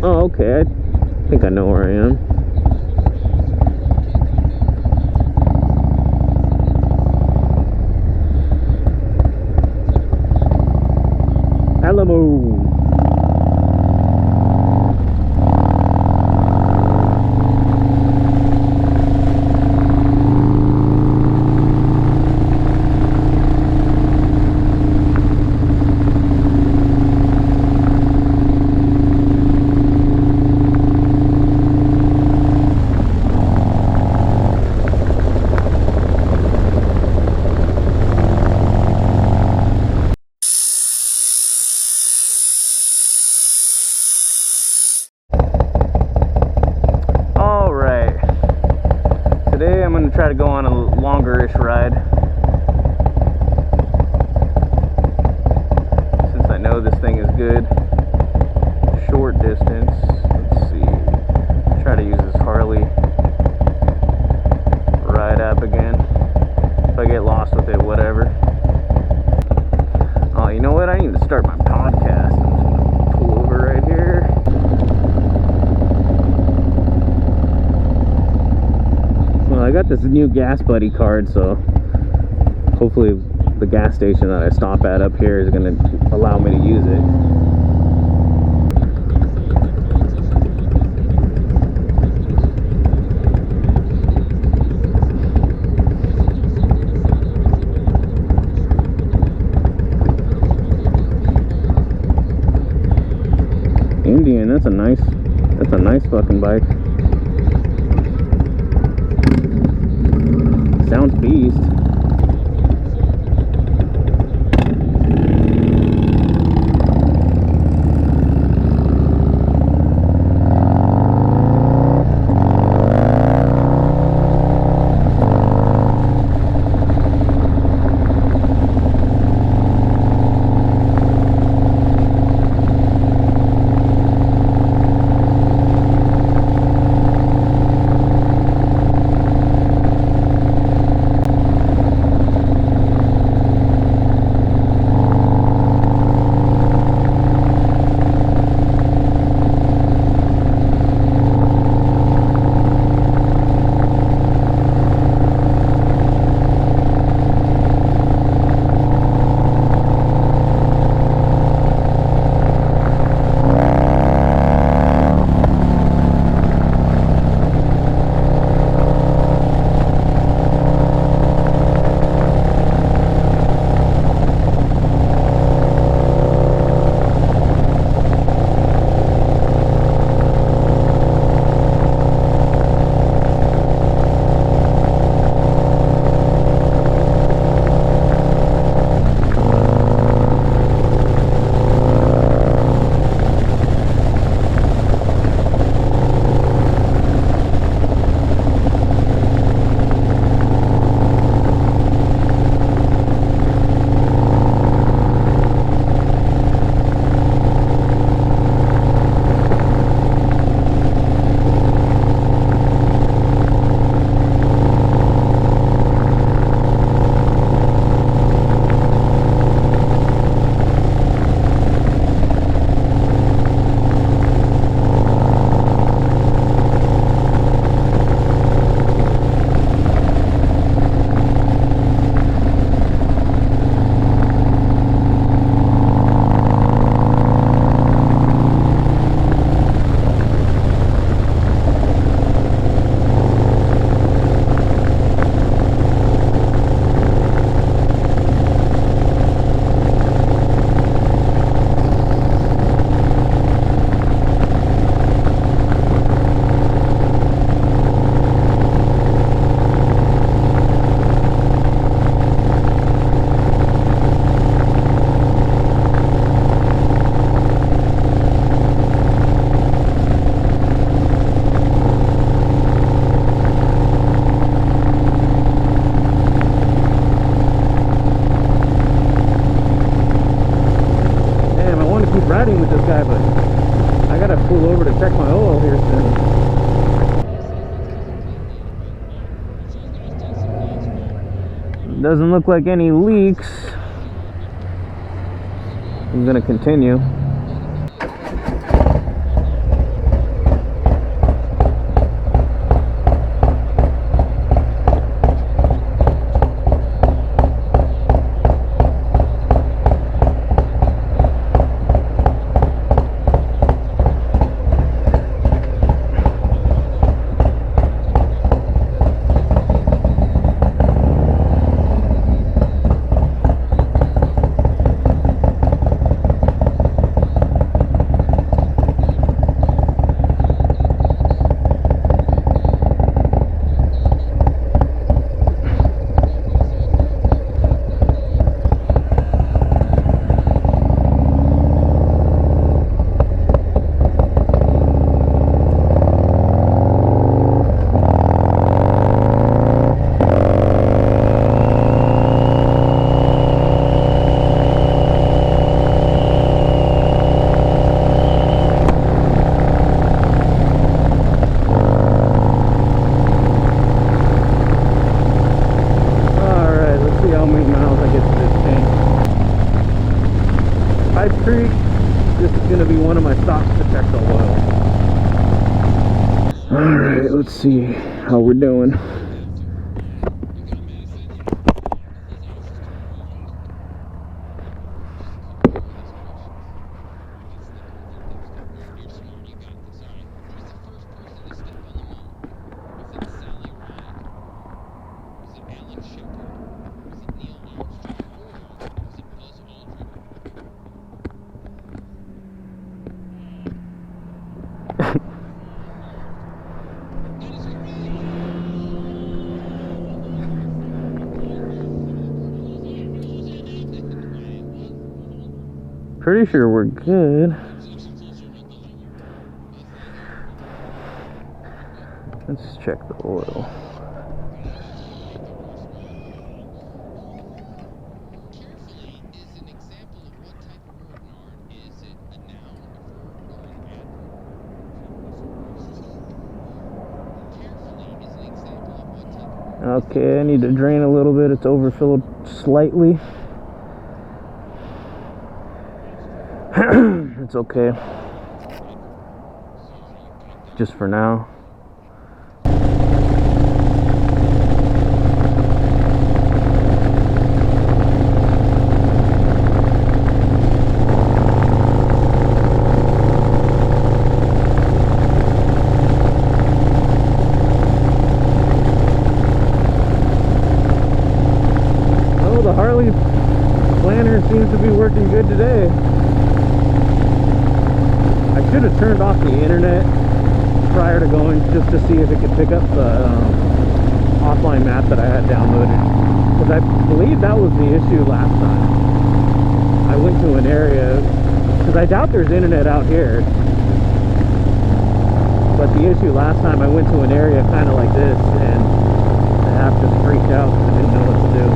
Oh, okay. I think I know where I am. Alamo. Today I'm going to try to go on a longer-ish ride, since I know this thing is good. Short distance. Let's see. Try to use this Harley Ride app again. If I get lost with it, whatever. Oh, you know what? I need to start my podcast. I'm just going to pull over right here. I got this new Gas Buddy card, so hopefully the gas station that I stop at up here is going to allow me to use it. Indian, that's a nice fucking bike. Sounds beast. riding with this guy, but I gotta pull over to check my oil here soon. Doesn't look like any leaks. I'm gonna continue. check the oil. Alright, let's see how we're doing. Pretty sure we're good. Let's check the oil. Okay, I need to drain a little bit. It's overfilled slightly. It's okay. Just for now. Oh, the Harley planner seems to be working good today. I should have turned off the internet prior to going just to see if it could pick up the offline map that I had downloaded, because I believe that was the issue last time. I went to an area, because I doubt there's internet out here, but the issue last time I went to an area kind of like this and the app just freaked out because I didn't know what to do.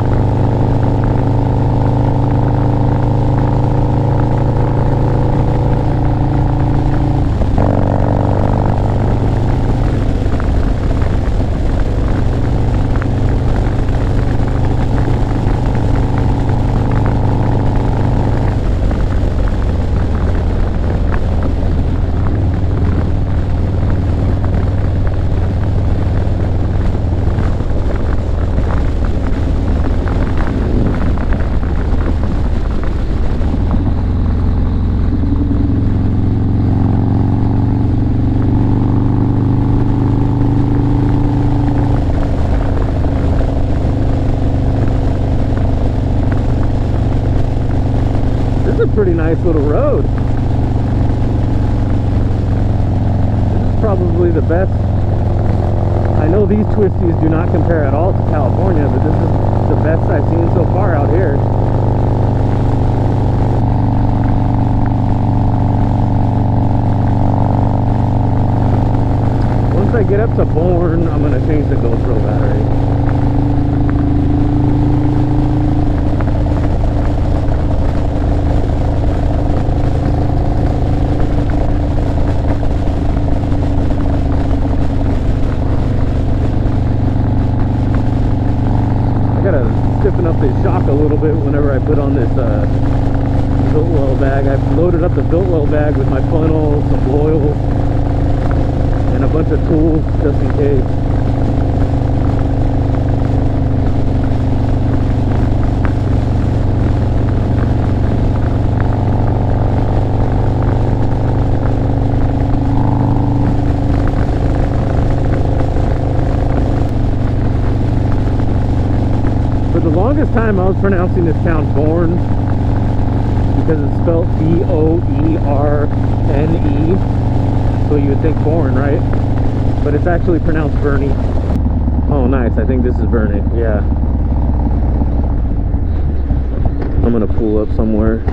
Pretty nice little road. This is probably the best. I know these twisties do not compare at all to California, but this is the best I've seen so far out here. Once I get up to Bourne, I'm going to change the GoPro battery. Stiffen up this shock a little bit whenever I put on this tilt well bag. I've loaded up the tilt well bag with my funnel, some oil, and a bunch of tools just in case. Longest time I was pronouncing this town Bourne because it's spelled B-O-E-R-N-E, so you would think Bourne, right? But it's actually pronounced Bernie. Oh nice, I think this is Bernie. Yeah, I'm gonna pull up somewhere.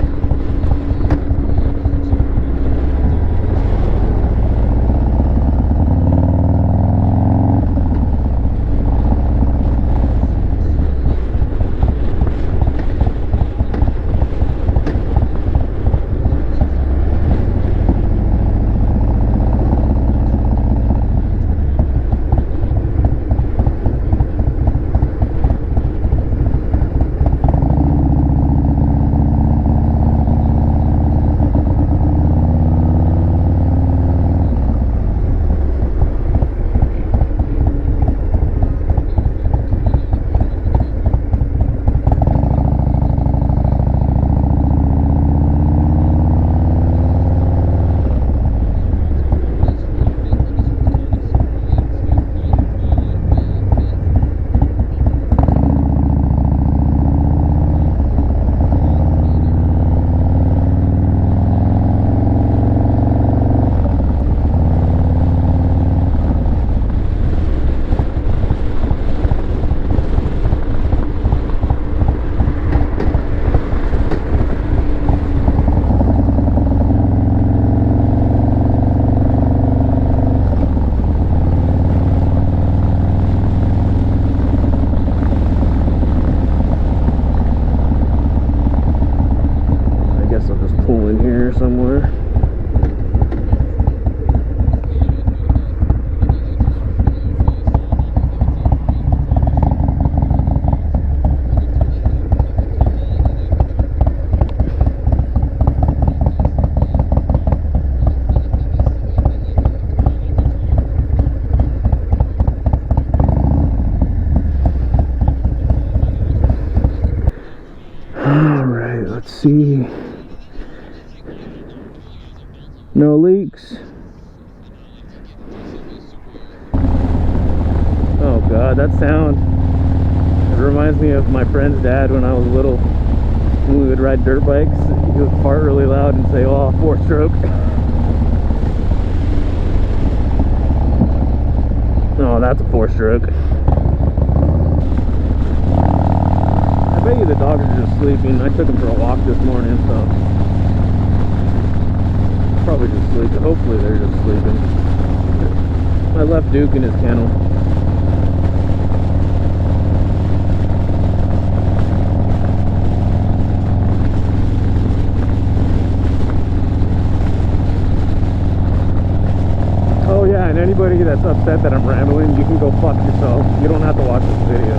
see. No leaks. Oh god, that sound. It reminds me of my friend's dad when I was little. When we would ride dirt bikes, he would fart really loud and say, "Oh, 4-stroke." Oh, that's a 4-stroke. I bet you the dogs are just sleeping. I took them for a walk this morning, so probably just sleeping. Hopefully they're just sleeping. I left Duke in his kennel. Oh yeah, and anybody that's upset that I'm rambling, you can go fuck yourself. You don't have to watch this video.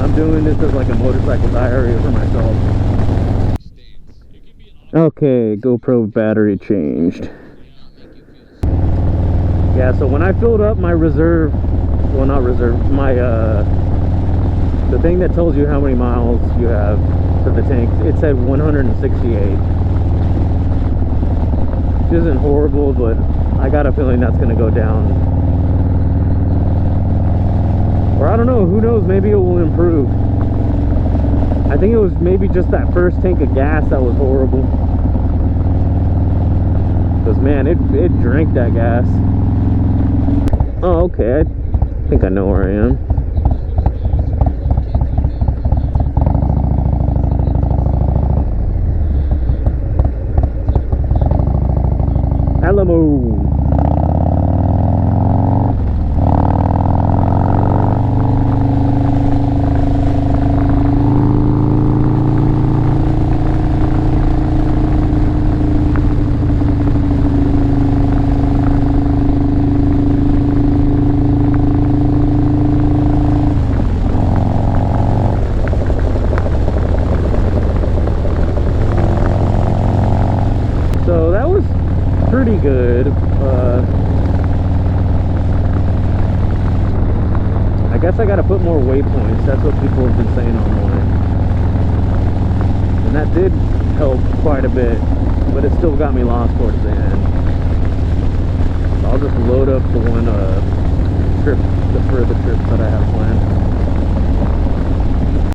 I'm doing this as like a motorcycle diary for myself. Okay, GoPro battery changed. Yeah, so when I filled up my reserve, well not reserve, my the thing that tells you how many miles you have to the tank, it said 168. Which isn't horrible, but I got a feeling that's gonna go down. Or I don't know, who knows, maybe it will improve. I think it was maybe just that first tank of gas that was horrible. Because man, it drank that gas. Oh, okay, I think I know where I am. Alamo. So that was pretty good. I guess I gotta put more waypoints. That's what people have been saying online. And that did help quite a bit, but it still got me lost towards the end. So I'll just load up the one trip, the further trips that I have planned.